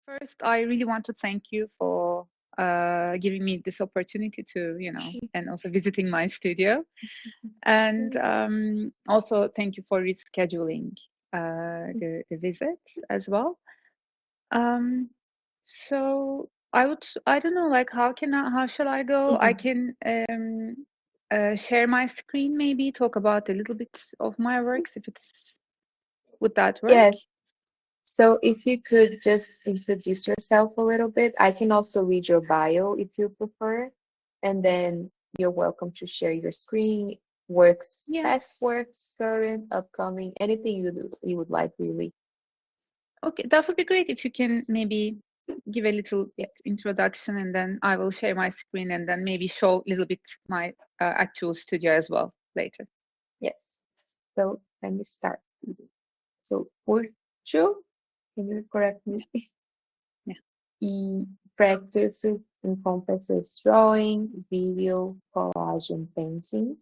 First, I really want to thank you for giving me this opportunity to, and also visiting my studio. And also thank you for rescheduling the visit as well. So I don't know, like how shall I go? I can share my screen, maybe talk about a little bit of my works, if would that work? Yes. So if you could just introduce yourself a little bit, I can also read your bio if you prefer, and then you're welcome to share your screen, works, Yeah. past works, current, upcoming, anything you would like, really. Okay, that would be great if you can maybe give a little introduction, and then I will share my screen and then maybe show a little bit my actual studio as well later. Yes. So let me start. So Burcu, can you correct me? Yeah. E practice encompasses drawing, video, collage, and painting.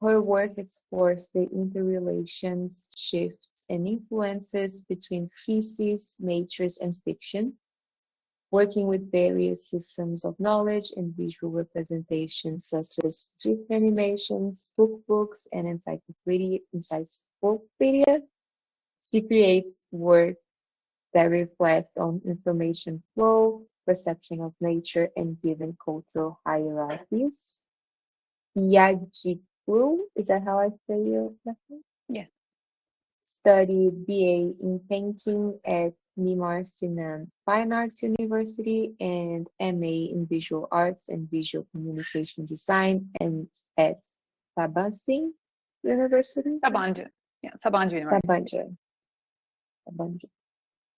Her work explores the interrelations, shifts, and influences between species, natures, and fiction, working with various systems of knowledge and visual representations such as GIF animations, cookbooks, and encyclopedia. She creates work that reflect on information flow, perception of nature, and given cultural hierarchies. Yağcıoğlu, is that how I say your last name? Yeah. Studied BA in painting at Mimar Sinan Fine Arts University and MA in Visual Arts and Visual Communication Design and at Sabancı University. Sabancı. Yeah, Sabancı University. Sabancı.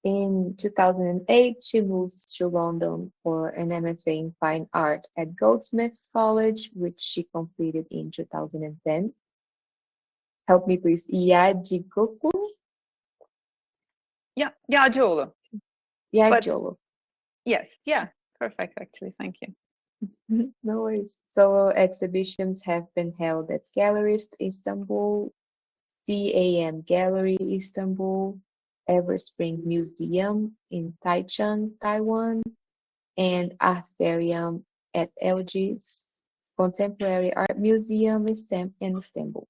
In 2008, she moved to London for an MFA in Fine Art at Goldsmiths College, which she completed in 2010. Help me, please. Yağcıoğlu? Yeah, Yağcıoğlu. Yağcıoğlu. Yes, yeah, perfect, actually. Thank you. No worries. Solo exhibitions have been held at Gallerist Istanbul, CAM Gallery Istanbul, Everspring Museum in Taichung, Taiwan, and Artvarium at Elgis Contemporary Art Museum in Istanbul.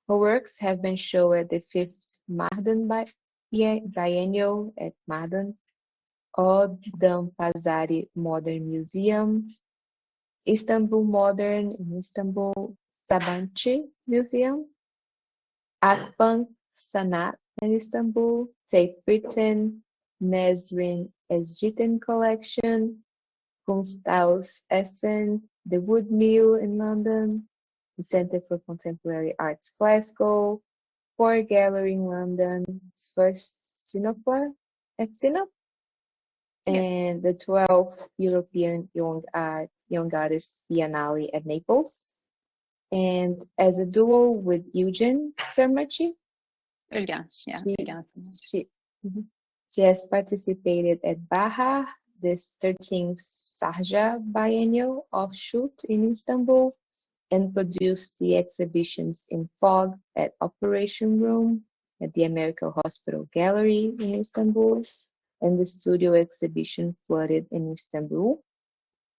Her works have been shown at the 5th Mardan Biennial at Mardan, Odunpazarı Modern Museum, Istanbul Modern in Istanbul, Sabancı Museum, Akbank Sanat in Istanbul, Tate Britain, Nesrin Ezgitin Collection, Kunsthaus Essen, the Wood Mill in London, the Centre for Contemporary Arts Glasgow, Ford Gallery in London, First Sinopla at Sinop, and the 12th European Young Artists Biennale at Naples, and as a duo with Eugen Sermachi. Ülgen, yeah. She has participated at Baha, this 13th Sarja Biennial offshoot in Istanbul, and produced the exhibitions in Fog at Operation Room, at the American Hospital Gallery in Istanbul, and the studio exhibition Flooded in Istanbul.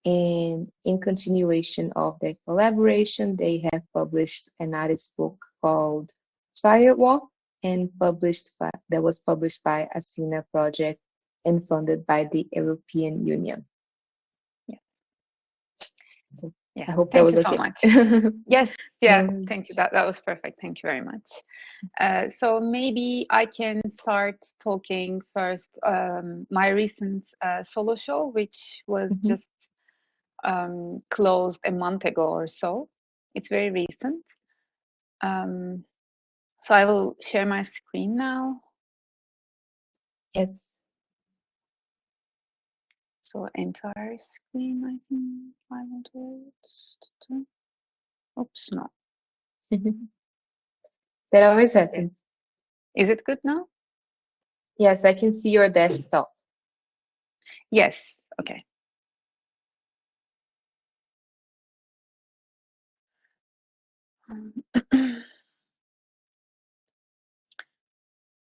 And in continuation of their collaboration, they have published an artist book called Firewalk, and that was published by Asina Project and funded by the European Union. Yeah. So yeah. I hope that was okay. Thank you so much. Yes. Yeah. Thank you. That was perfect. Thank you very much. So maybe I can start talking first. My recent solo show, which was just closed a month ago or so. It's very recent. So I will share my screen now. Yes. So entire screen, I think I want to. Oops, no. That always happens. Is it good now? Yes, I can see your desktop. Yes. Okay.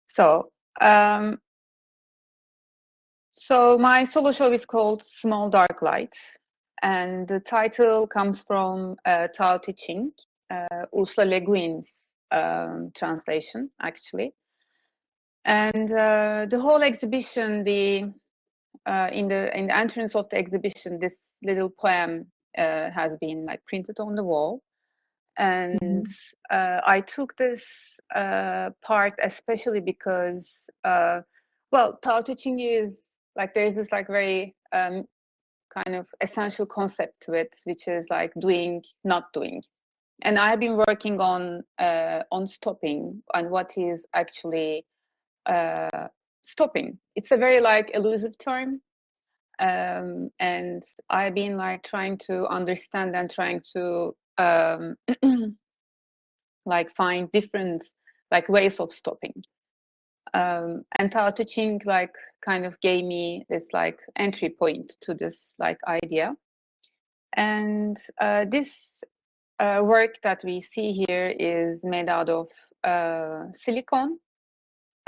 So So my solo show is called Small Dark Light, and the title comes from Tao Te Ching, Ursula Le Guin's translation, actually. And the whole exhibition, in the entrance of the exhibition, this little poem has been like printed on the wall. And I took this part especially because, well, Tao Te Ching is like, there's this like very kind of essential concept to it, which is like doing, not doing. And I've been working on stopping and what is actually stopping. It's a very like elusive term. And I've been like trying to understand and trying to like find different like ways of stopping. And Tao Te Ching like kind of gave me this like entry point to this like idea. And this work that we see here is made out of silicone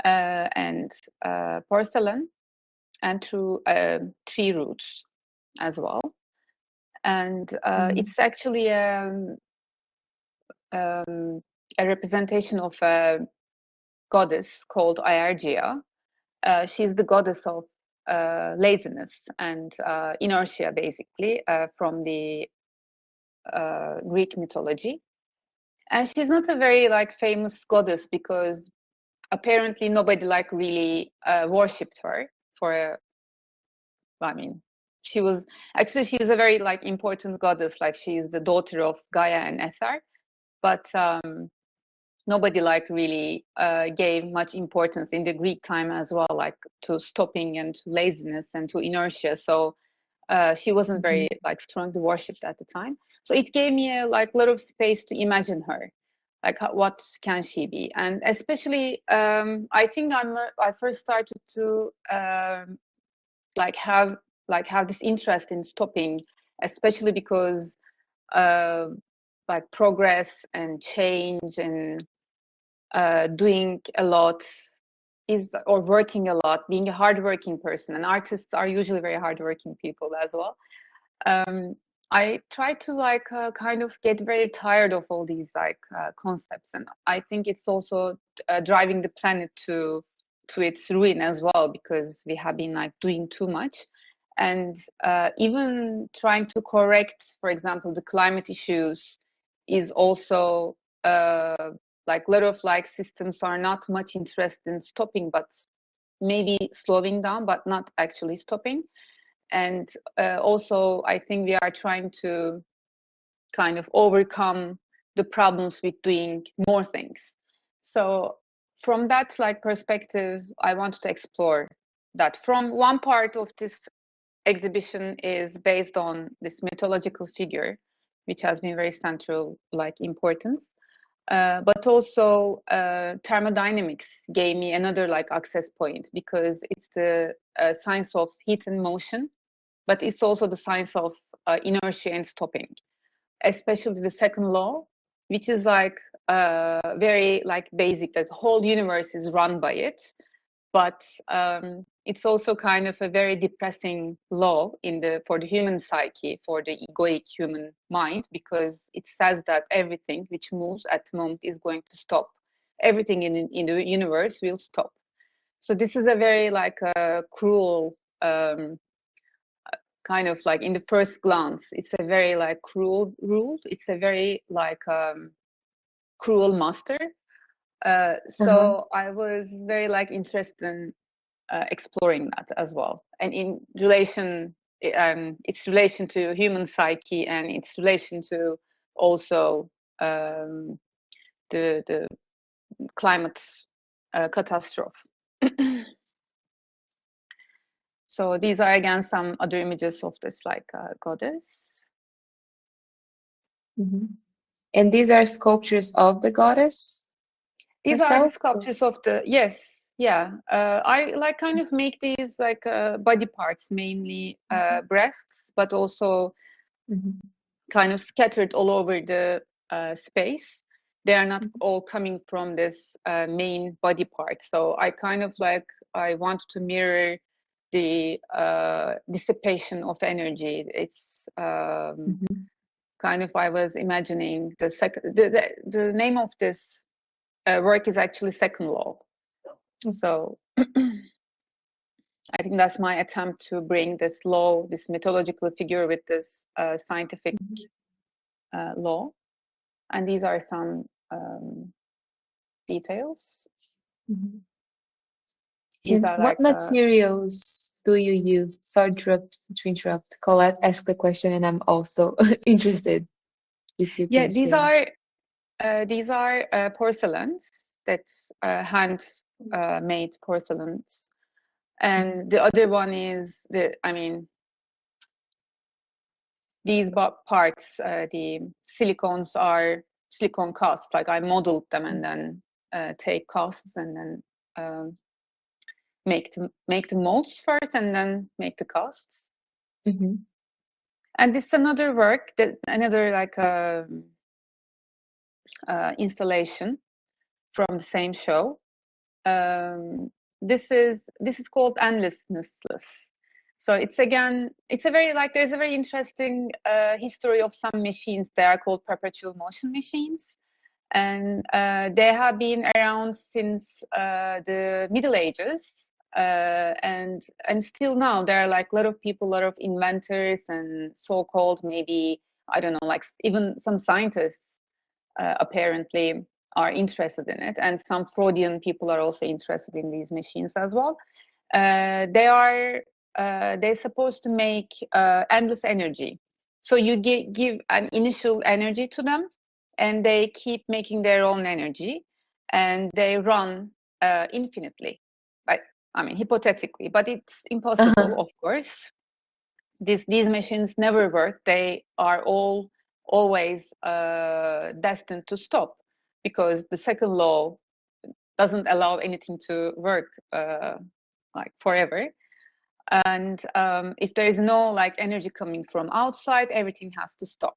and porcelain and through tree roots as well. And it's actually a representation of a goddess called Hierarchia. She's the goddess of laziness and inertia, basically, from the Greek mythology. And she's not a very like famous goddess because apparently nobody like really worshipped her for I mean, she was actually, she's a very like important goddess, like she's the daughter of Gaia and Ether, but nobody like really gave much importance in the Greek time as well, like to stopping and to laziness and to inertia. So she wasn't very like strongly worshipped at the time. So it gave me a like lot of space to imagine her, like what can she be? And especially, I think I first started to like have this interest in stopping, especially because like progress and change and doing a lot is, or working a lot, being a hardworking person, and artists are usually very hardworking people as well. I try to like kind of get very tired of all these like concepts, and I think it's also driving the planet to its ruin as well, because we have been like doing too much, and even trying to correct, for example, the climate issues is also like a lot of like systems are not much interested in stopping, but maybe slowing down, but not actually stopping. And also, I think we are trying to kind of overcome the problems with doing more things. So from that like perspective, I wanted to explore that. From one part of this exhibition is based on this mythological figure, which has been very central like importance. But also thermodynamics gave me another like access point, because it's the science of heat and motion, but it's also the science of inertia and stopping, especially the second law, which is like very like basic, that the whole universe is run by it. But it's also kind of a very depressing law for the human psyche, for the egoic human mind, because it says that everything which moves at the moment is going to stop. Everything in the universe will stop. So this is a very like cruel kind of like, in the first glance, it's a very like cruel rule. It's a very like cruel master. So I was very like interested in exploring that as well, and in relation, its relation to human psyche and its relation to also the climate catastrophe. So these are again some other images of this like goddess. And these are sculptures of the goddess These are the herself? sculptures of the, yes, yeah. I like kind of make these like body parts, mainly breasts, but also kind of scattered all over the space. They are not all coming from this main body part. So I kind of like, I want to mirror the dissipation of energy. It's kind of, I was imagining the name of this work is actually second law. So I think that's my attempt to bring this law, this mythological figure with this scientific law. And these are some details. These are what like materials do you use? Sorry to interrupt. Colette asked the question, and I'm also interested. If you yeah, can these are porcelains. That's hand made porcelains, and the other one is these parts, the silicones are silicone casts. Like I modeled them and then take casts and then make the molds first and then make the casts. And this is another work, another like installation from the same show. This is called Endlessness. So it's a very there's a very interesting history of some machines. They are called perpetual motion machines, and they have been around since the Middle Ages, and still now there are like a lot of people, a lot of inventors, and so-called maybe, I don't know, like even some scientists apparently are interested in it, and some Freudian people are also interested in these machines as well. They're supposed to make endless energy. So you give an initial energy to them, and they keep making their own energy, and they run infinitely. But I mean, hypothetically, but it's impossible, of course. These machines never work. They are always destined to stop, because the second law doesn't allow anything to work like forever. And if there is no like energy coming from outside, everything has to stop.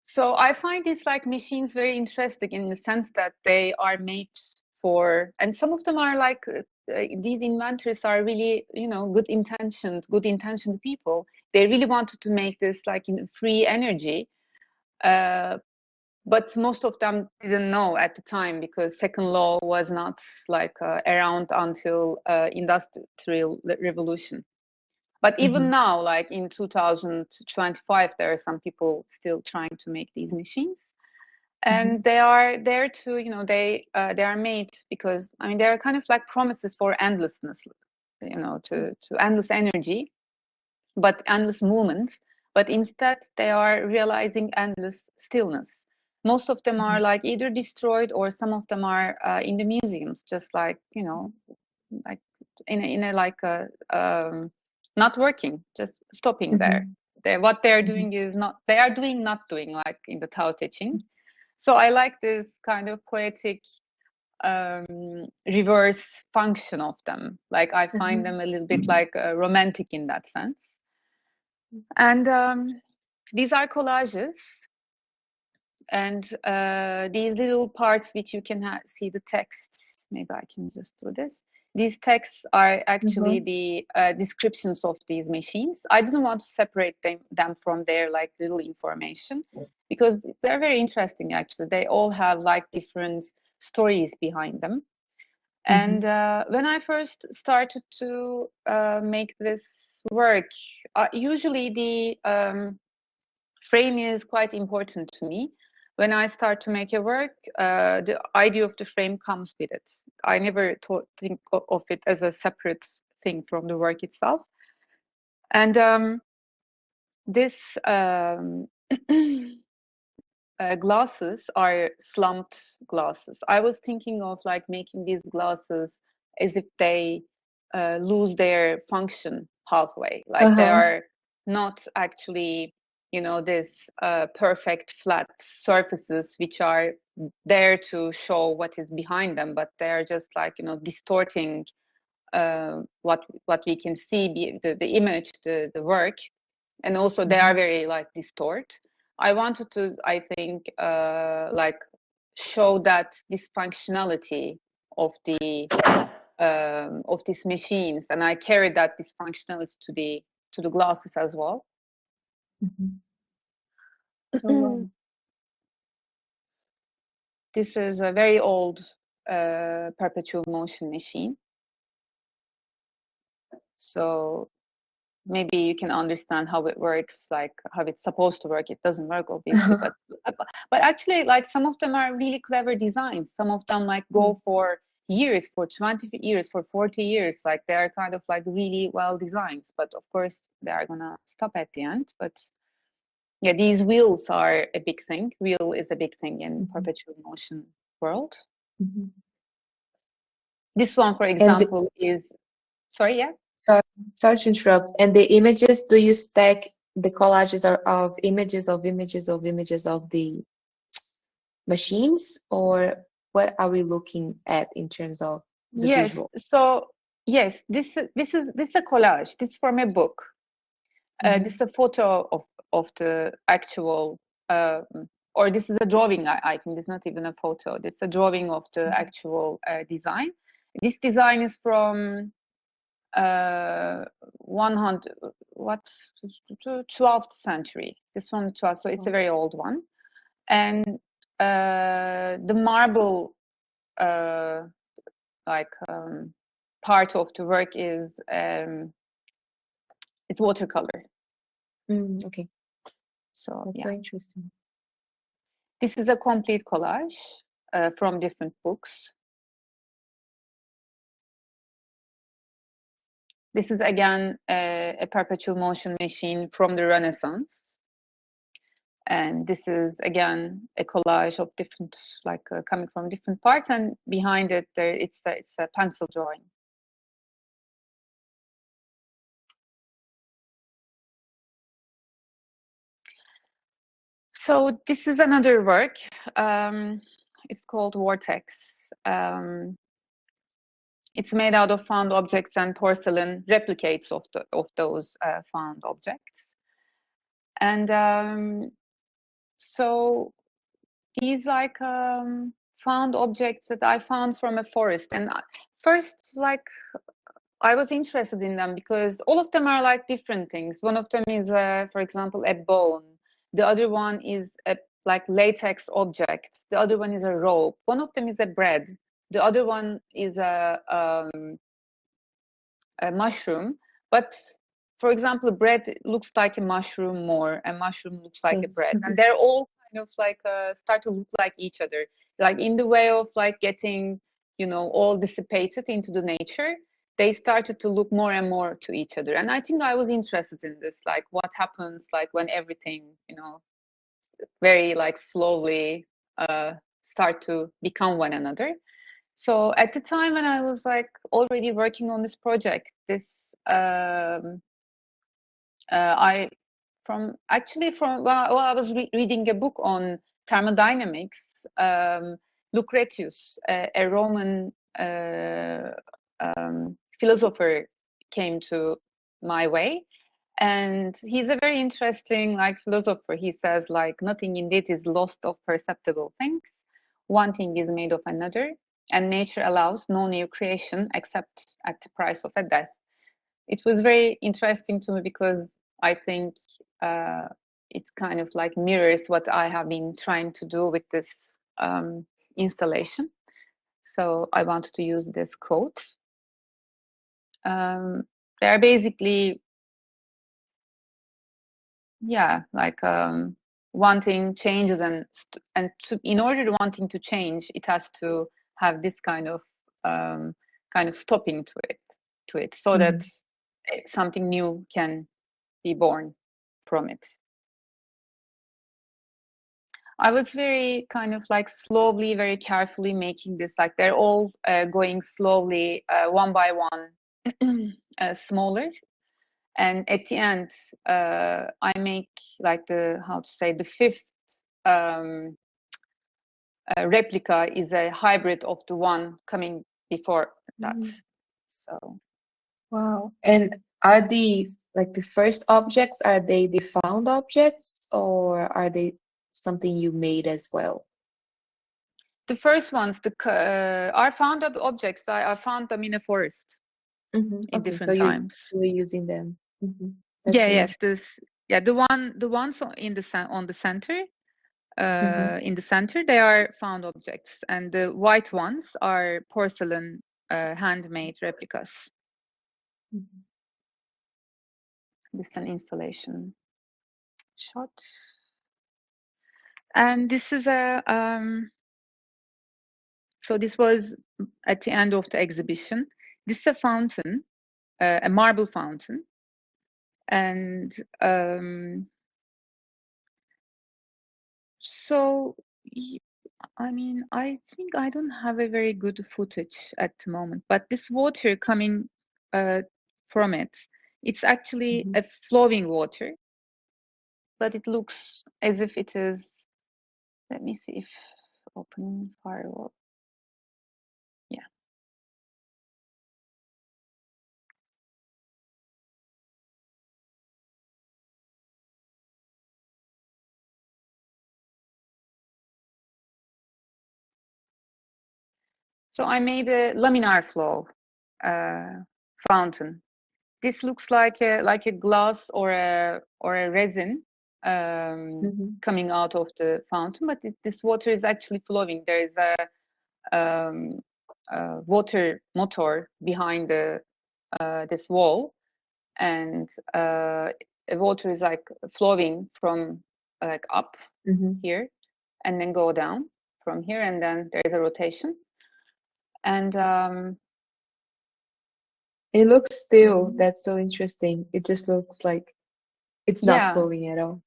So I find these like machines very interesting in the sense that they are made for, and some of them are like these inventors are really, good intentioned people. They really wanted to make this like in free energy, but most of them didn't know at the time, because second law was not like around until industrial revolution. But even now, like in 2025, there are some people still trying to make these machines, and they are there to, they are made because, I mean, they are kind of like promises for endlessness, to endless energy, but endless movement. But instead, they are realizing endless stillness. Most of them are like either destroyed, or some of them are in the museums, just like, like in a like a not working, just stopping there. What they are doing is not doing, like in the Tao Te Ching. So I like this kind of poetic reverse function of them. Like I find them a little bit like romantic in that sense. And these are collages, and these little parts which you can see the texts. Maybe I can just do this. These texts are actually the descriptions of these machines. I didn't want to separate them from their like little information, because they're very interesting actually. They all have like different stories behind them. And when I first started to make this work, usually the frame is quite important to me. When I start to make a work, the idea of the frame comes with it. I never think of it as a separate thing from the work itself. And this glasses are slumped glasses. I was thinking of like making these glasses as if they lose their function halfway. Like they are not actually, this perfect flat surfaces which are there to show what is behind them, but they are just like, distorting what we can see, the image, the work. And also they are very like distort. I wanted to, I think, like show that dysfunctionality of the of these machines, and I carried this functionality to the glasses as well. Oh, wow. This is a very old perpetual motion machine. So maybe you can understand how it works, like how it's supposed to work. It doesn't work, obviously, but actually, like, some of them are really clever designs. Some of them like go for years, for 20 years, for 40 years. Like, they are kind of like really well designed, but of course they are gonna stop at the end. But yeah, these wheels are a big thing. Wheel is a big thing in perpetual motion world. This one, for example, is, sorry, yeah? Sorry to interrupt. And the images, do you stack the collages of images of images of images of the machines, or what are we looking at in terms of the visual? So yes, this is a collage. This is from a book. This is a photo of the actual, or this is a drawing. I think this is not even a photo. This is a drawing of the actual design. This design is from 12th century. This one 12th, so it's a very old one. And the marble part of the work is it's watercolor. Okay. So that's so interesting. This is a complete collage from different books. This is again a perpetual motion machine from the Renaissance. And this is again a collage of different, like coming from different parts, and behind it it's a pencil drawing. So this is another work. It's called Vortex. It's made out of found objects and porcelain replicates of those found objects. And so these like found objects that I found from a forest. And first, like, I was interested in them because all of them are like different things. One of them is, for example, a bone. The other one is a like latex object. The other one is a rope. One of them is a bread. The other one is a mushroom. But for example, bread looks like a mushroom more, and mushroom looks like a bread, and they're all kind of like start to look like each other, like in the way of like getting, you know, all dissipated into the nature. They started to look more and more to each other, and I think I was interested in this, like what happens like when everything, you know, very like slowly start to become one another. So at the time when I was like already working on this project, this I I was reading a book on thermodynamics. Lucretius, a Roman philosopher, came to my way, and he's a very interesting like philosopher. He says like nothing indeed is lost of perceptible things. One thing is made of another, and nature allows no new creation except at the price of a death. It was very interesting to me because I think it kind of like mirrors what I have been trying to do with this installation. So I wanted to use this quote. They are basically, yeah, like wanting changes, and in order to wanting to change, it has to have this kind of stopping to it, so that something new can be born from it. I was very kind of like slowly, very carefully making this, like they're all going slowly, one by one, smaller. And at the end, I make like the fifth replica is a hybrid of the one coming before that. So. Wow. And are the first objects, are they the found objects, or are they something you made as well? The first ones are found objects. I found them in a forest in Okay, so different you're times. usually using them. Yeah, That's yes. The ones in the center. Mhm. In the center, they are found objects, and the white ones are porcelain handmade replicas. Mhm. This is an installation shot, and this is so this was at the end of the exhibition. This is a fountain, a marble fountain, and so I mean, I think I don't have a very good footage at the moment, but this water coming from it, it's actually Mhm. a flowing water, but it looks as if it is. Let me see if open firewall. Yeah. So I made a laminar flow fountain. This looks like a glass or a resin Mhm. coming out of the fountain, but this water is actually flowing. There is um, a water motor behind this wall, and water is like flowing from like up Mhm. here and then go down from here, and then there is a rotation. And It looks still. That's so interesting. It just looks like it's not yeah, flowing at all.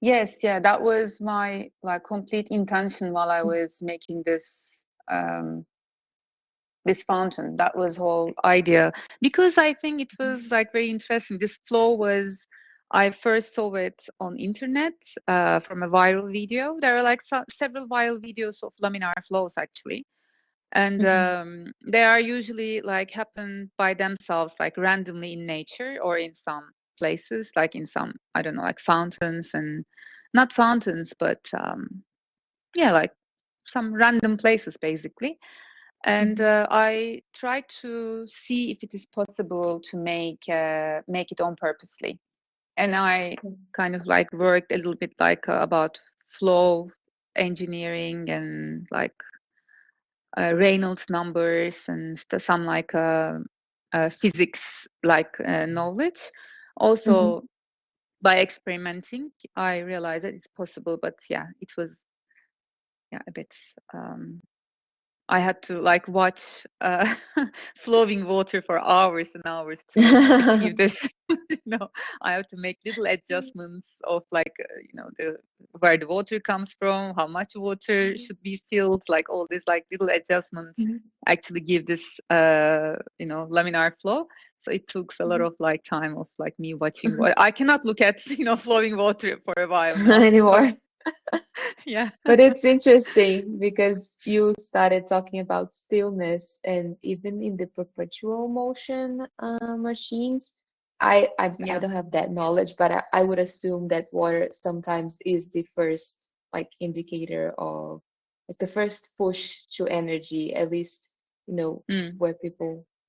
yes, yeah, that was my like complete intention while I was making this fountain. That was whole idea, because I think it was like very interesting. This flow was, I first saw it on internet from a viral video. There are like several viral videos of laminar flows actually, and Mhm. they are usually like happen by themselves, like randomly in nature or in some places, like in some, I don't know, like fountains, and not fountains, but yeah, like some random places basically. And Mhm. I try to see if it is possible to make it on purposely. And I kind of like worked a little bit like about flow engineering and like Reynolds numbers and some like physics like knowledge. Mhm. Also, by experimenting, I realized that it's possible. But yeah, it was a bit. I had to like watch flowing water for hours and hours to achieve this. I have to make little adjustments of like the where the water comes from, how much water should be filled, like all these like little adjustments Mhm. actually give this laminar flow. So it took a lot Mhm. of like time of like me watching what I cannot look at flowing water for a while now. So Anymore. yeah. But it's interesting because you started talking about stillness, and even in the perpetual motion machines, I Yeah. don't have that knowledge, but I would assume that water sometimes is the first like indicator of like the first push to energy, at least Mm. where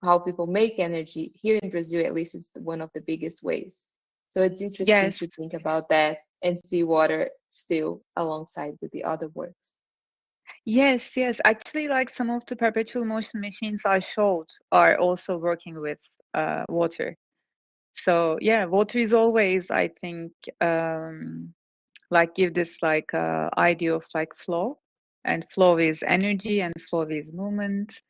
how people make energy here in Brazil, at least it's one of the biggest ways. So it's interesting Yes. to think about that and see water still alongside with the other works. Yes. Actually, like some of the perpetual motion machines I showed are also working with water. So yeah, water is always, I think, like give this like idea of like flow, and flow is energy, and flow is movement.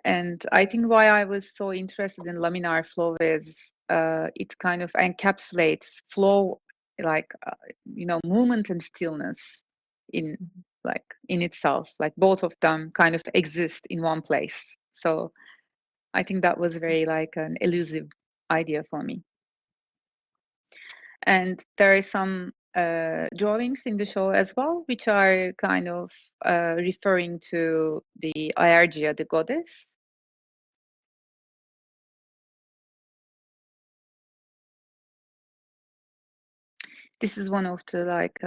And I think why I was so interested in laminar flow is it kind of encapsulates flow, like movement and stillness in like in itself, like both of them kind of exist in one place. So I think that was very like an elusive idea for me. And there are some drawings in the show as well, which are kind of referring to the Hierarchia, the goddess. This is one of the like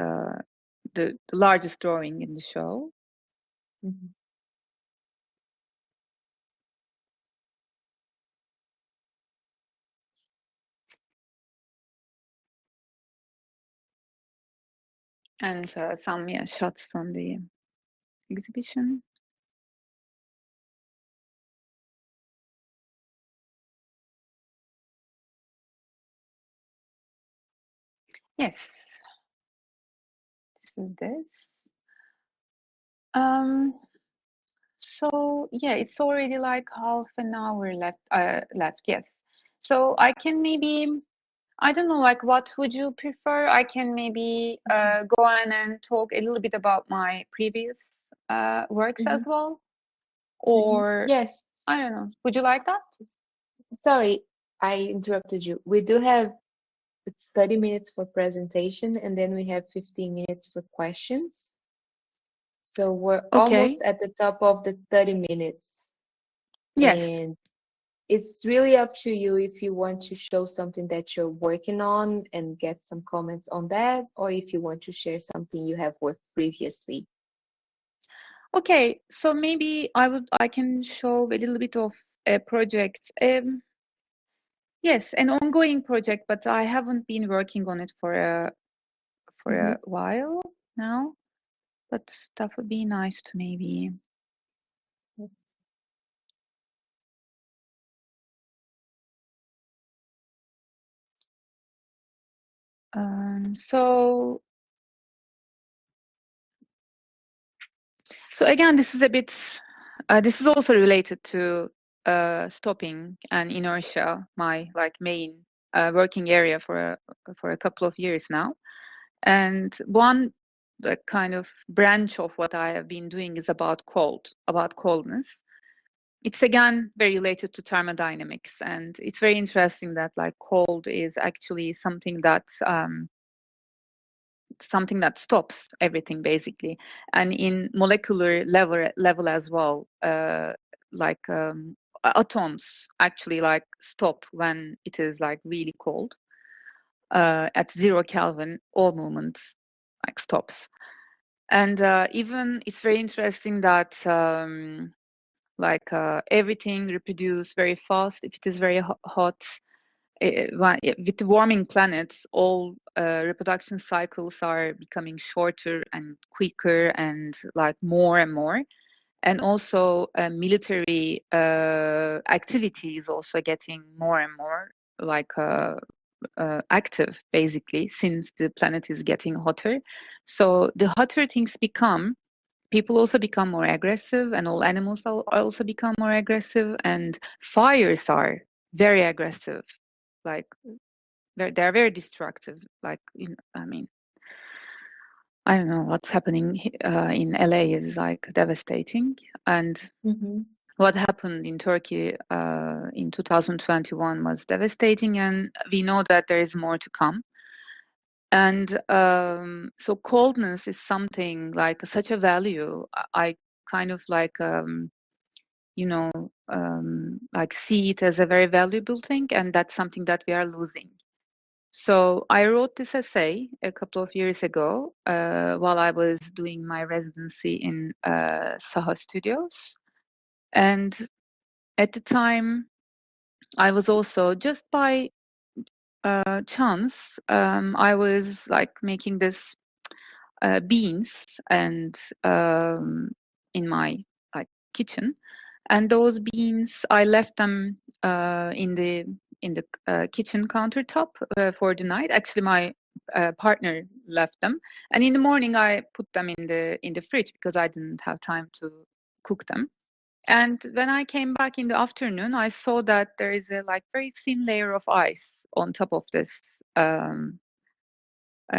the largest drawing in the show. Mhm. And some shots from the exhibition. Yes, this is this. So yeah, it's already like half an hour left. Left, yes. So I can maybe, I don't know, like what would you prefer? I can maybe go on and talk a little bit about my previous works Mhm. as well, Mhm. or Yes. I don't know. Would you like that? Sorry, I interrupted you. We do have it's 30 minutes for presentation, and then we have 15 minutes for questions. So we're Okay. almost at the top of the 30 minutes. Yes. And it's really up to you if you want to show something that you're working on and get some comments on that, or if you want to share something you have worked previously. Okay. So maybe I can show a little bit of a project. Yes, an ongoing project, but I haven't been working on it for a while now. But that would be nice to maybe. So again, this is a bit. This is also related to stopping and inertia, my like main working area for a couple of years now. And one the kind of branch of what I have been doing is about coldness. It's again very related to thermodynamics, and it's very interesting that like cold is actually something that stops everything basically, and in molecular level as well, like atoms actually like stop when it is like really cold. At 0 Kelvin, all movements like stops. And even it's very interesting that everything reproduce very fast if it is very hot. With the warming planets, all reproduction cycles are becoming shorter and quicker and like more and more. And also military activity is also getting more and more like active basically since the planet is getting hotter. So the hotter things become, people also become more aggressive, and all animals also become more aggressive, and fires are very aggressive, like they're very destructive. Like I mean, I don't know what's happening in LA is like devastating, and what happened in Turkey in 2021 was devastating, and we know that there is more to come. And so coldness is something like such a value. I kind of like like see it as a very valuable thing, and that's something that we are losing. So I wrote this essay a couple of years ago while I was doing my residency in TAAS Studios. And at the time, I was also just by chance, I was like making this beans and in my like kitchen, and those beans I left them in the kitchen countertop for the night. Actually, my partner left them, and in the morning I put them in the fridge because I didn't have time to cook them. And when I came back in the afternoon, I saw that there is a like very thin layer of ice on top of this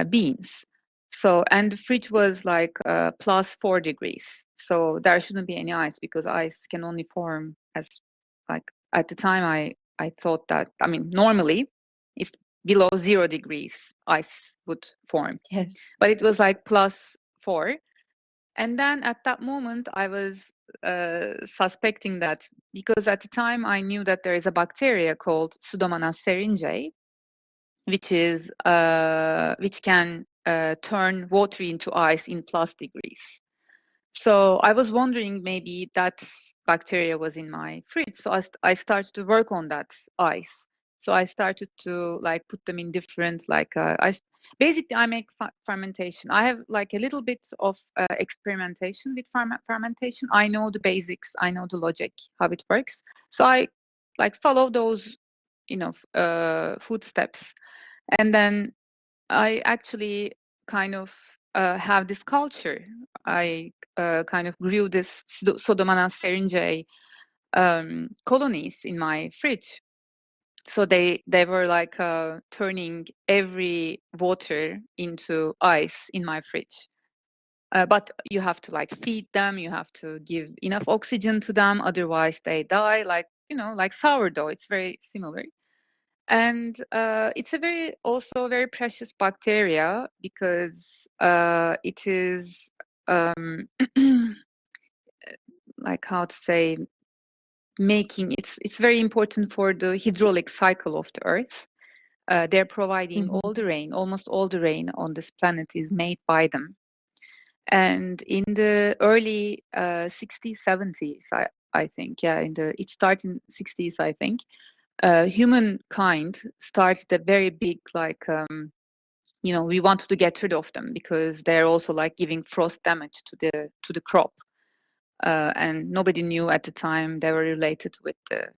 beans. So, and the fridge was like +4 degrees. So there shouldn't be any ice because ice can only form as like at the time I thought that, I mean, normally it's below 0 degrees ice would form, Yes. but it was like +4. And then at that moment I was suspecting that, because at the time I knew that there is a bacteria called Pseudomonas syringae, which can turn water into ice in +degrees. So I was wondering maybe that bacteria was in my fridge. So I started to work on that ice. So I started to like put them in different like basically I make fermentation. I have like a little bit of experimentation with fermentation. I know the basics. I know the logic, how it works. So I like follow those, you know, food steps, and then I actually kind of have this culture. I kind of grew this Pseudomonas syringae colonies in my fridge. So they were like turning every water into ice in my fridge. But you have to like feed them. You have to give enough oxygen to them, otherwise they die. Like, you know, like sourdough. It's very similar. And it's a very also very precious bacteria because it is like how to say making it's very important for the hydraulic cycle of the earth. They're providing all the rain, almost all the rain on this planet is made by them. And in the early 60s, 70s, I think, yeah, it started in 60s, I think. Humankind started a very big like you know, we wanted to get rid of them because they're also like giving frost damage to the crop, and nobody knew at the time they were related with the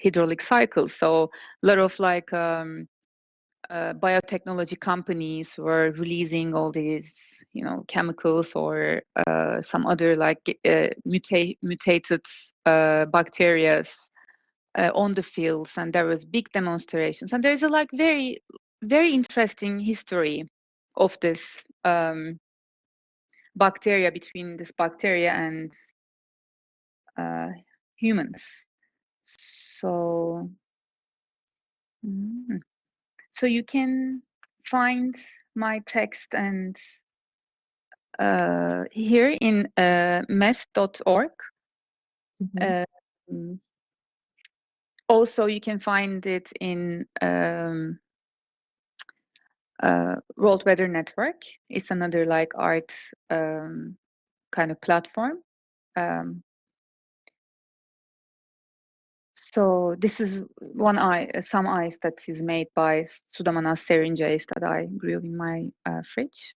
hydraulic cycle. So a lot of like biotechnology companies were releasing all these, you know, chemicals or some other like mutated bacteria on the fields, and there was big demonstrations, and there's a like very interesting history of this bacteria, between this bacteria and uh, humans. So so you can find my text and here in mess.org. Also you can find it in World Weather Network. It's another like art kind of platform. So this is some ice that is made by Pseudomonas syringae that I grew in my fridge.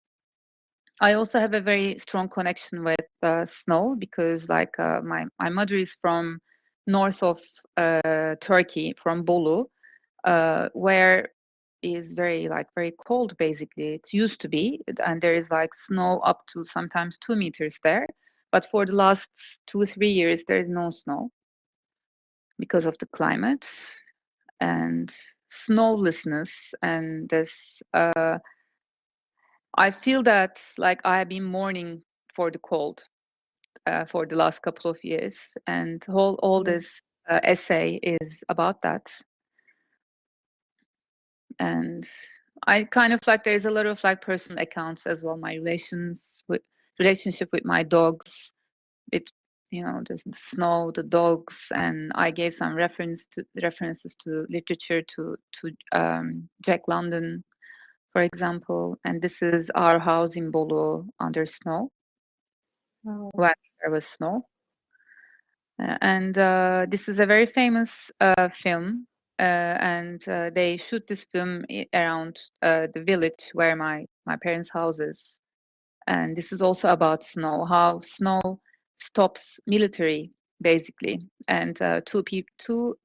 I also have a very strong connection with snow because like my mother is from north of Turkey, from Bolu, where is very cold basically. It used to be, and there is like snow up to sometimes 2 meters there. But for the last 2 or 3 years, there is no snow because of the climate and snowlessness. And this, I feel that like I have been mourning for the cold for the last couple of years, and all this essay is about that. And I kind of like there's a lot of like personal accounts as well. My relationship with my dogs, it, you know, the snow, the dogs, and I gave some references to literature to Jack London, for example. And this is our house in Bolu under snow when there was snow. And this is a very famous film, and they shoot this film around the village where my parents' house is. And this is also about snow, how snow stops military, basically. And two people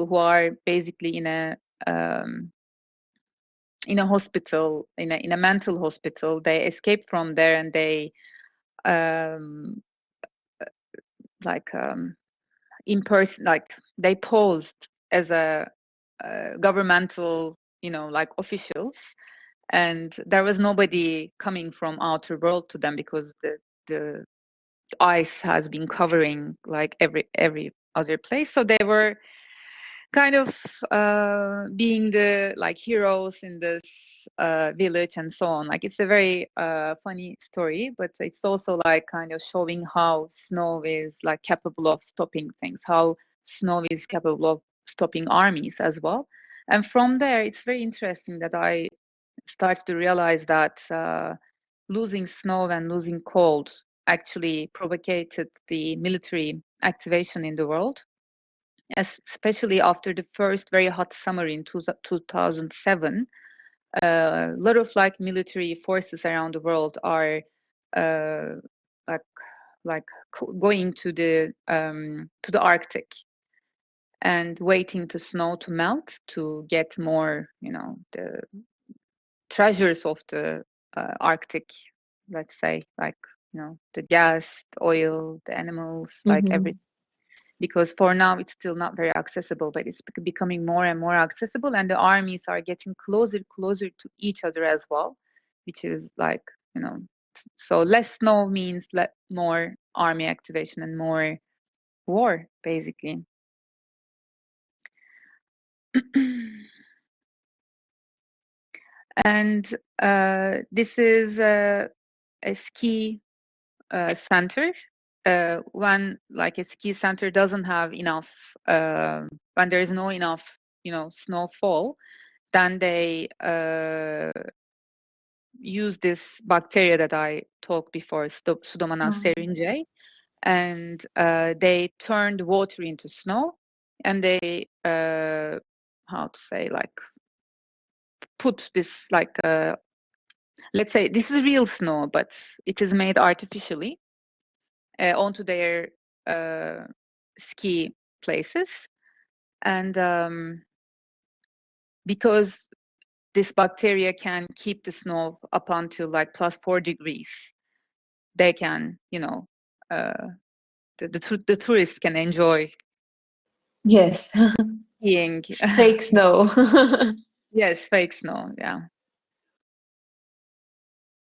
who are basically in a hospital, in a mental hospital, they escaped from there, and they like in person, like they posed as a governmental, you know, like officials, and there was nobody coming from outer world to them because the ice has been covering like every other place. So they were kind of being the like heroes in this village and so on. Like it's a very funny story, but it's also like kind of showing how snow is like capable of stopping things, how snow is capable of stopping armies as well. And from there, it's very interesting that I started to realize that losing snow and losing cold actually propagated the military activation in the world, especially after the first very hot summer in 2007. A lot of like military forces around the world are uh, like going to the Arctic and waiting to snow to melt to get more, the treasures of the Arctic, let's say, like, the gas, the oil, the animals, like Mm-hmm. everything. Because for now it's still not very accessible, but it's becoming more and more accessible, and the armies are getting closer to each other as well, which is like, so less snow means more army activation and more war, basically. And this is a ski center. When like a ski center doesn't have enough, when there is no enough, snowfall, then they use this bacteria that I talked before, Pseudomonas syringae, and they turn the water into snow, and they how to say, like, put this like let's say this is real snow, but it is made artificially onto their ski places, and because this bacteria can keep the snow up until like +4 degrees, they can, the tourists can enjoy Yes. skiing. Fake snow. Yes, fake snow, yeah.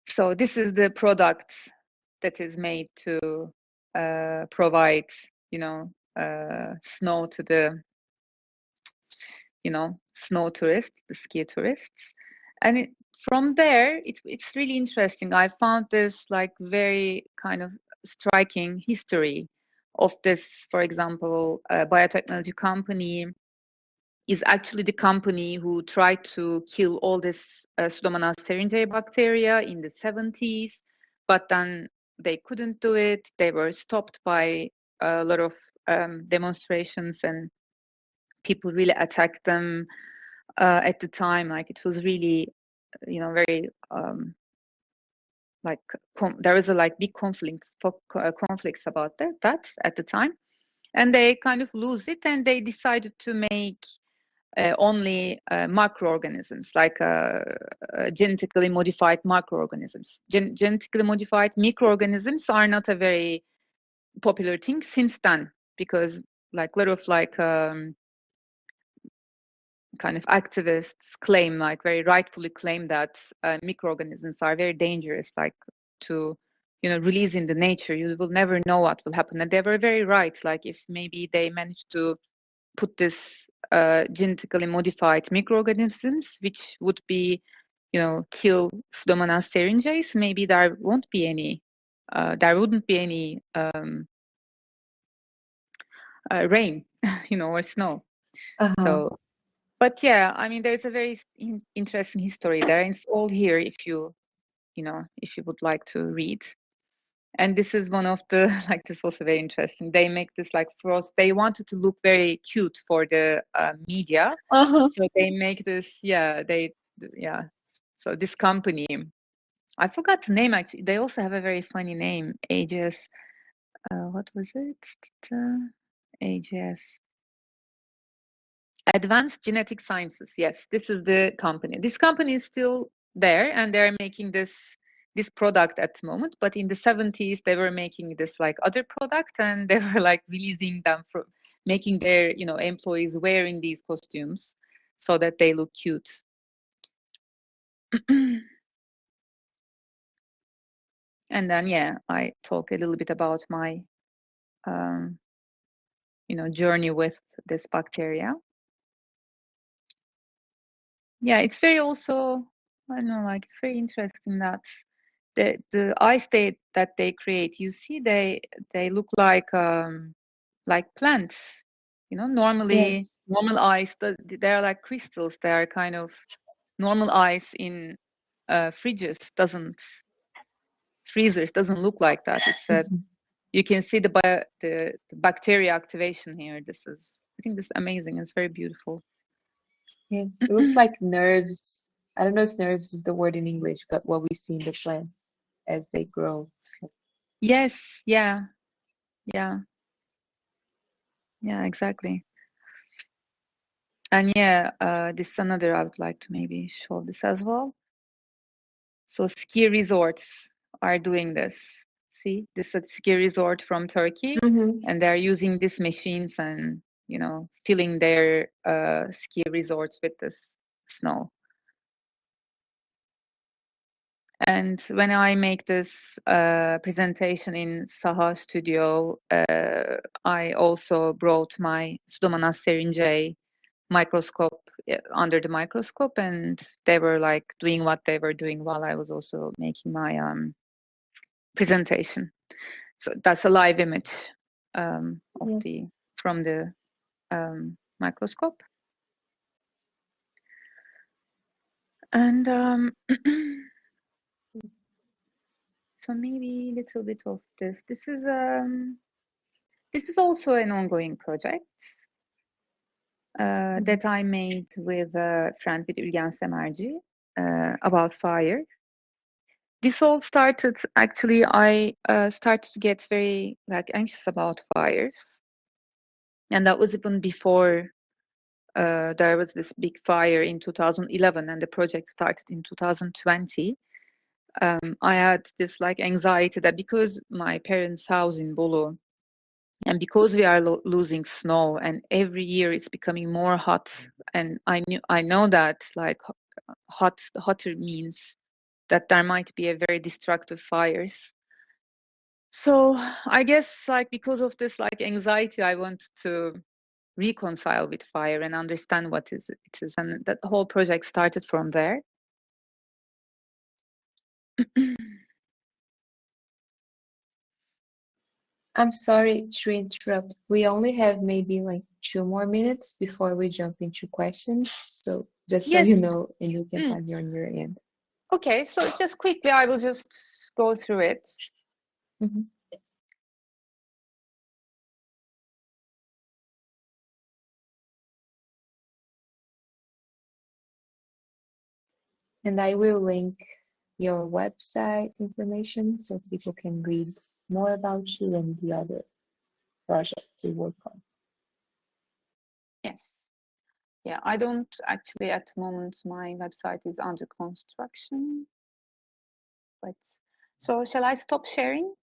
So this is the product that is made to provide, snow to the, snow tourists, the ski tourists. And from there, it's really interesting. I found this like very kind of striking history of this. For example, a biotechnology company is actually the company who tried to kill all this Pseudomonas syringae bacteria in the 70s, but then they couldn't do it. They were stopped by a lot of demonstrations, and people really attacked them at the time. Like, it was really, very like there was a like big conflicts about that at the time, and they kind of lose it, and they decided to make only microorganisms, like genetically modified microorganisms. Genetically modified microorganisms are not a very popular thing since then, because like a lot of like kind of activists claim, like very rightfully claim, that microorganisms are very dangerous, like to, release in the nature. You will never know what will happen. And they were very right. Like, if maybe they managed to put this genetically modified microorganisms, which would be, kill Pseudomonas syringae, maybe there wouldn't be any rain, or snow. So, but yeah, I mean, there's a very interesting history there, and it's all here if you, if you would like to read. And this is one of the, like, this is also very interesting. They make this like frost. They wanted to look very cute for the media. So they make this, yeah. So this company, I forgot the name actually. They also have a very funny name, AGS. What was it? AGS. Advanced Genetic Sciences. Yes, this is the company. This company is still there, and they're making this product at the moment. But in the 70s, they were making this like other product, and they were like releasing them, for making their, employees wearing these costumes so that they look cute. And then, yeah, I talk a little bit about my journey with this bacteria. Yeah, it's very also, I don't know, like, it's very interesting that the ice that they create, you see, they look like plants. Normally Yes. normal ice, they're like crystals. They are kind of normal ice in fridges doesn't freezers. Doesn't look like that. It's a you can see the bacteria activation here. I think this is amazing. It's very beautiful. Yes, it looks like nerves. I don't know if nerves is the word in English, but what we see in the plants as they grow. Yes, yeah, yeah, yeah, exactly. And yeah, this is another I would like to maybe show this as well. So ski resorts are doing this. See, this is a ski resort from Turkey, and they're using these machines and filling their ski resorts with this snow. And when I make this presentation in TAAS Studio, I also brought my Pseudomonas syringae microscope under the microscope, and they were like doing what they were doing while I was also making my presentation. So that's a live image of from the microscope. And so maybe a little bit of this. This is also an ongoing project that I made with a friend, with Ülgen Semerci, about fire. This all started, actually, I started to get very anxious about fires. And that was even before there was this big fire in 2011 and the project started in 2020. I had this anxiety that because my parents' house in Bolu, and because we are losing snow and every year it's becoming more hot, and I know that hotter means that there might be a very destructive fires. So I guess because of this anxiety, I want to reconcile with fire and understand what it is, and that whole project started from there. I'm sorry to interrupt. We only have maybe 2 more minutes before we jump into questions. So just so you know, and you can tell me on your end. Okay, so just quickly, I will just go through it. And I will link your website information so people can read more about you and the other projects you work on. Yes. Yeah, I don't actually at the moment, my website is under construction. But so shall I stop sharing?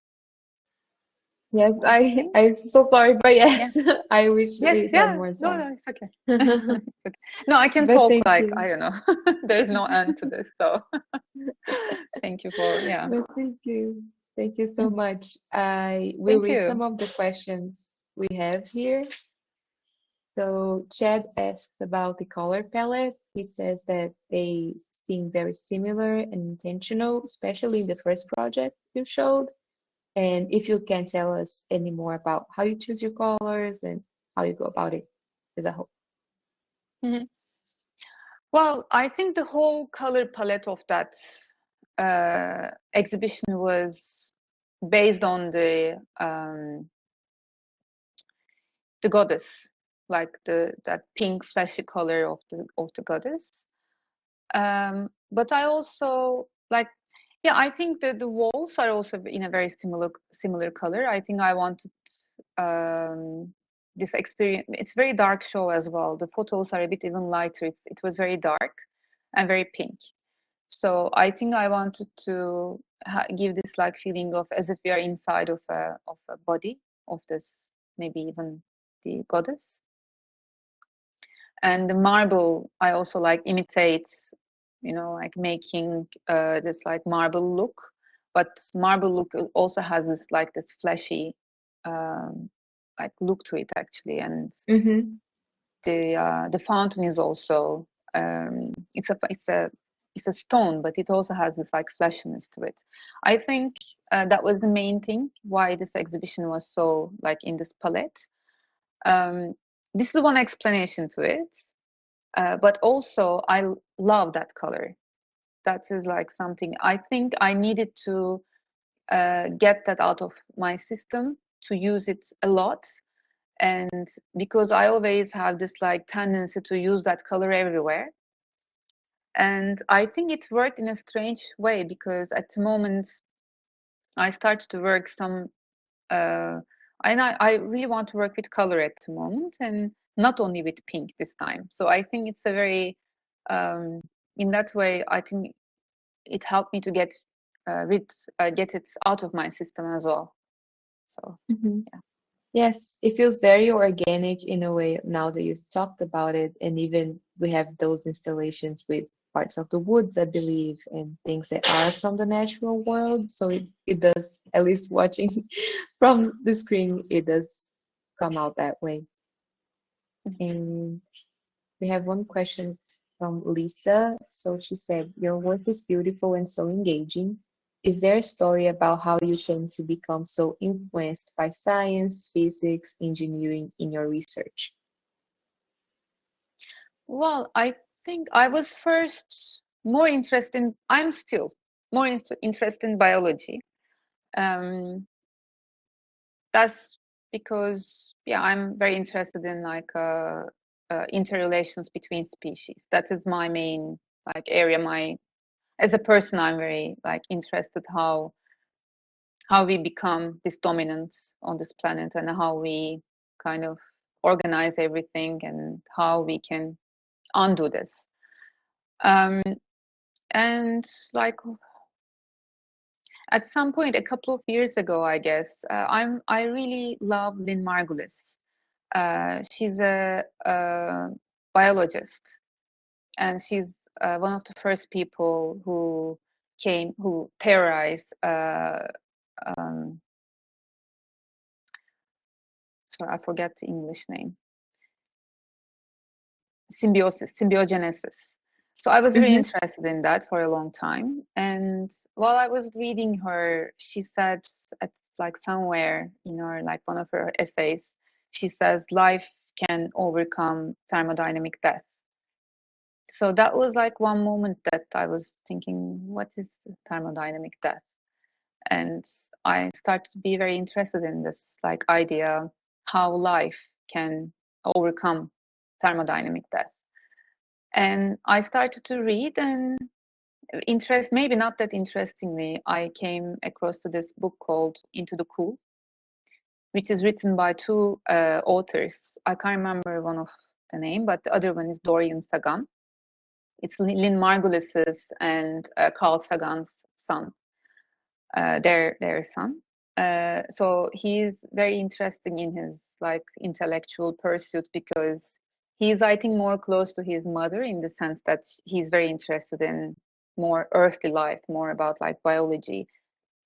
Yes, I'm so sorry, but yes, I wish we had more time. No, it's okay. It's okay. No, I can But talk thank you. I don't know. There's no end to this, so thank you for But thank you. Thank you so much. I will read some of the questions we have here. So Chad asked about the color palette. He says that they seem very similar and intentional, especially in the first project you showed. And if you can tell us any more about how you choose your colors and how you go about it as a whole. Well, I think the whole color palette of that exhibition was based on the goddess, that pink flashy color of the goddess. But I also I think that the walls are also in a very similar color. I think I wanted this experience. It's very dark show as well. The photos are a bit even lighter. It was very dark and very pink. So I think I wanted to give this feeling of as if we are inside of a body of this, maybe even the goddess. And the marble I also imitates, making this marble look, but marble look also has this this flashy look to it actually. And the fountain is also it's a stone, but it also has this flashiness to it. I think that was the main thing why this exhibition was so in this palette. This is one explanation to it. But also I love that color. That is something I think I needed to get that out of my system, to use it a lot. And because I always have this like tendency to use that color everywhere. And I think it worked in a strange way, because at the moment I started to work some, and I really want to work with color at the moment, and not only with pink this time. So I think it's a very, in that way, I think it helped me to get get it out of my system as well. So yeah. Yes, it feels very organic in a way now that you talked about it. And even we have those installations with parts of the woods, I believe, and things that are from the natural world. So it does, at least watching from the screen, it does come out that way. And we have one question from Lisa. So she said, your work is beautiful and so engaging. Is there a story about how you came to become so influenced by science, physics, engineering in your research? Well, I think I was first more interested in, I'm still more interested in biology. That's because, yeah, I'm very interested in like interrelations between species. That is my main like area. As a person, I'm very like interested how we become this dominant on this planet, and how we kind of organize everything, and how we can undo this. And like at some point, a couple of years ago, I guess, I really love Lynn Margulis. She's a biologist, and she's one of the first people who terrorized. Um, sorry, I forget the English name. Symbiogenesis. So I was very interested in that for a long time. And while I was reading her, she said at like somewhere in her like one of her essays, she says life can overcome thermodynamic death. So that was like one moment that I was thinking, what is thermodynamic death? And I started to be very interested in this like idea, how life can overcome thermodynamic death. And I started to read, and maybe not that interestingly, I came across to this book called Into the Cool, which is written by two authors. I can't remember one of the name, but the other one is Dorian Sagan. It's Lynn Margulis's and Carl Sagan's son, their son. So he's very interesting in his like intellectual pursuit, because he's, I think, more close to his mother, in the sense that he's very interested in more earthly life, more about like biology,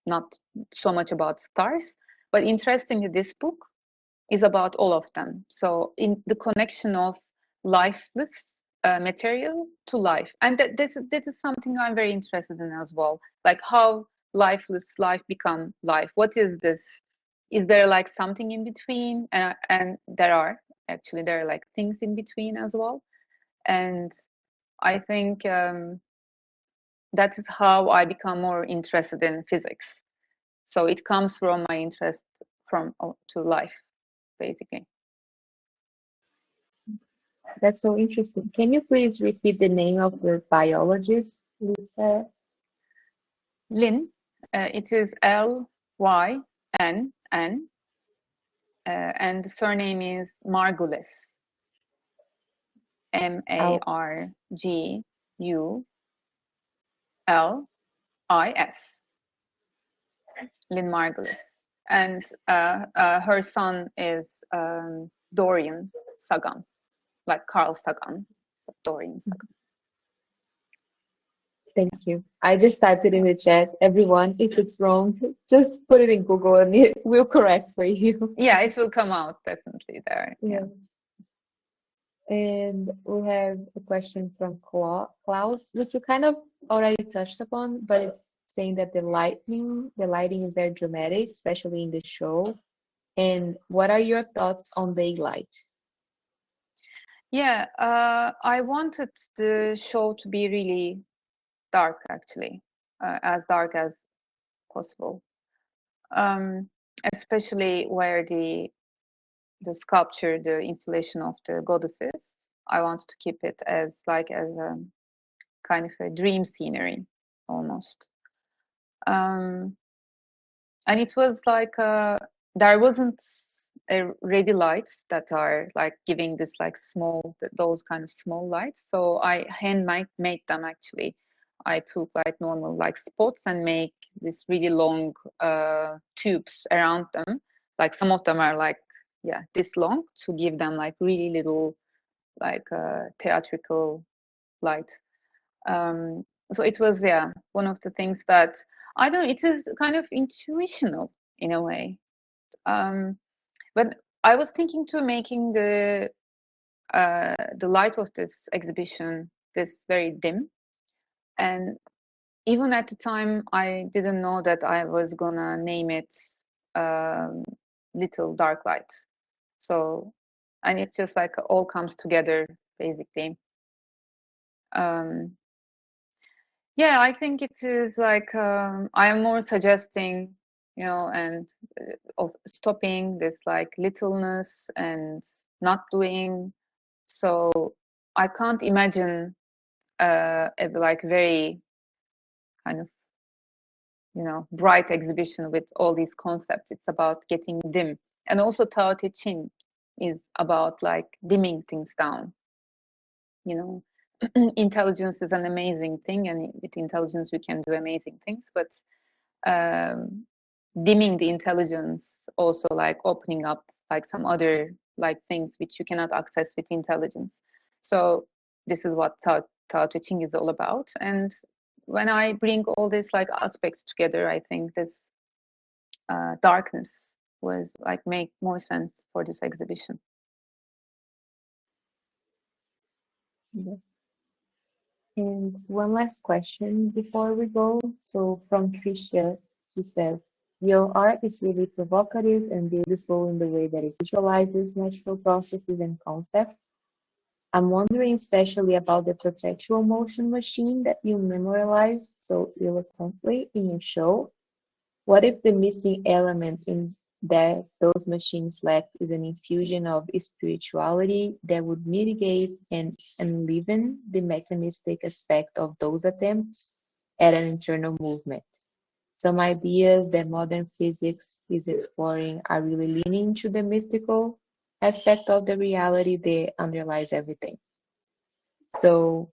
not so much about stars. But interestingly, this book is about all of them. So in the connection of lifeless material to life, and this is something I'm very interested in as well. Like how lifeless life become life. What is this? Is there like something in between? And there are like things in between as well. And I think that is how I become more interested in physics. So it comes from my interest to life, basically. That's so interesting. Can you please repeat the name of the biologist, Lisa? Lynn, it is Lynn, and the surname is Margulis, Margulis, Lynn Margulis, and her son is Dorian Sagan, like Carl Sagan, Dorian Sagan. Thank you. I just typed it in the chat. Everyone, if it's wrong, just put it in Google and it will correct for you. Yeah, it will come out definitely there. Yeah. And we have a question from Klaus, which you kind of already touched upon, but it's saying that the lighting is very dramatic, especially in the show. And what are your thoughts on daylight? Yeah, I wanted the show to be really dark, actually, as dark as possible. especially where the sculpture, the installation of the goddesses. I wanted to keep it as a kind of a dream scenery almost. And it was like there wasn't a ready lights that are like giving this like small, those kind of small lights. So I hand made them actually. I took like normal like spots and make this really long tubes around them. Like some of them are like, yeah, this long, to give them like really little like theatrical light. So it was, yeah, one of the things that I don't know, it is kind of intuitional in a way. But I was thinking to making the light of this exhibition this very dim, and even at the time I didn't know that I was gonna name it um, Little Dark Light. So, and it's just like all comes together basically. Um, Yeah, I think it is like I am more suggesting, and of stopping this like littleness and not doing. So I can't imagine a like very kind of bright exhibition with all these concepts. It's about getting dim, and also Tao Te Ching is about like dimming things down. You know, intelligence is an amazing thing, and with intelligence we can do amazing things, but um, dimming the intelligence also like opening up like some other like things which you cannot access with intelligence. So this is what Tao Te Ching is all about. And when I bring all these like aspects together, I think this darkness was like make more sense for this exhibition. Yeah. And one last question before we go. So from Tricia, she says, your art is really provocative and beautiful in the way that it visualizes natural processes and concepts. I'm wondering especially about the perpetual motion machine that you memorialized so eloquently in your show. What if the missing element in that those machines lack is an infusion of spirituality that would mitigate and enliven the mechanistic aspect of those attempts at an internal movement? Some ideas that modern physics is exploring are really leaning into the mystical aspect of the reality that underlies everything. So,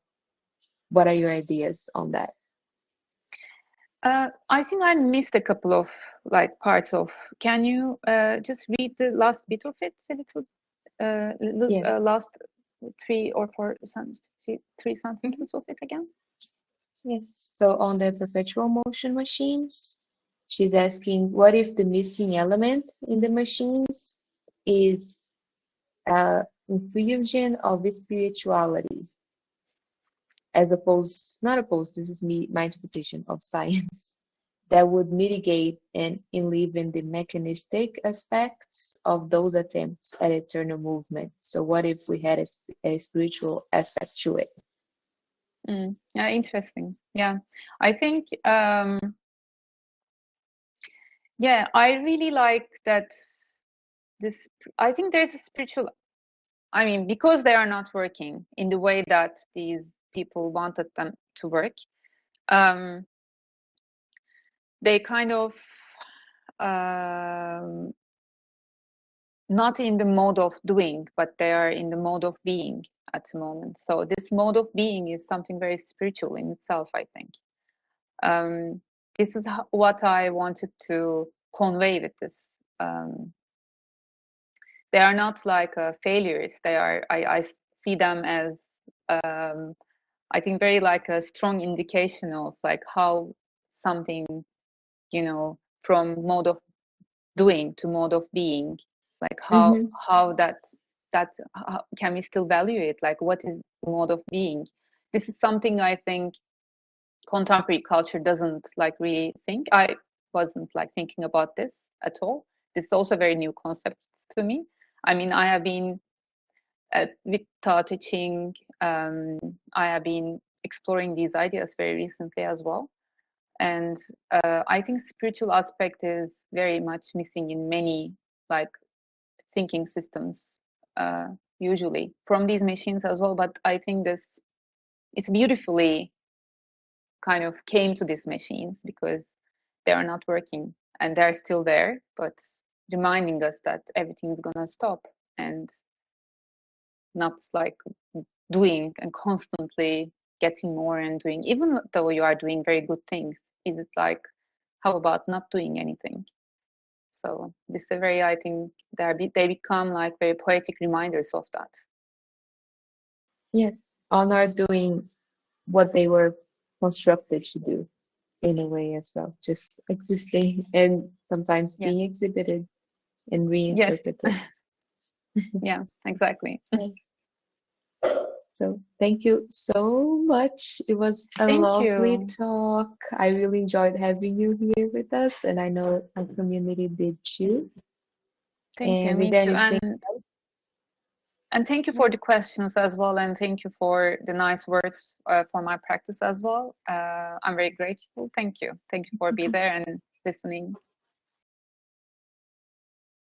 what are your ideas on that? I think I missed a couple of like parts of. Can you just read the last bit of it a little? Yes. Last three or four three Mhm. sentences of it again. Yes. So on the perpetual motion machines, she's asking, what if the missing element in the machines is infusion of spirituality, as opposed, not opposed, this is my interpretation of science, that would mitigate and enliven the mechanistic aspects of those attempts at eternal movement. So what if we had a spiritual aspect to it? Yeah, interesting. Yeah, I think yeah, I really like that. This, I think there's a spiritual. I mean, because they are not working in the way that these people wanted them to work, um, they kind of um, not in the mode of doing, but they are in the mode of being at the moment. So this mode of being is something very spiritual in itself, I think. This is what I wanted to convey with this. They are not like failures. They are. I see them as I think very like a strong indication of like how something, from mode of doing to mode of being, like Mm-hmm. how that how, can we still value it, like what is the mode of being. This is something I think contemporary culture doesn't like really think. I wasn't like thinking about this at all. This is also a very new concept to me. I mean, I have been with Tao Te Ching, I have been exploring these ideas very recently as well. And I think spiritual aspect is very much missing in many like thinking systems, usually from these machines as well. But I think it's beautifully kind of came to these machines because they are not working and they're still there, but reminding us that everything's gonna stop and not like doing and constantly getting more and doing, even though you are doing very good things. Is it like, how about not doing anything? So this is a very, I think they become like very poetic reminders of that. Yes, honor doing what they were constructed to do in a way as well, just existing and sometimes Yeah. being exhibited and Yes. reinterpreted. Yeah, exactly. So thank you so much. It was a Thank lovely you. talk. I really enjoyed having you here with us, and I know our community did too. Thank you. And with Me too. anything, And thank you for the questions as well, and thank you for the nice words for my practice as well. I'm very grateful. Thank you. Thank you for being there and listening.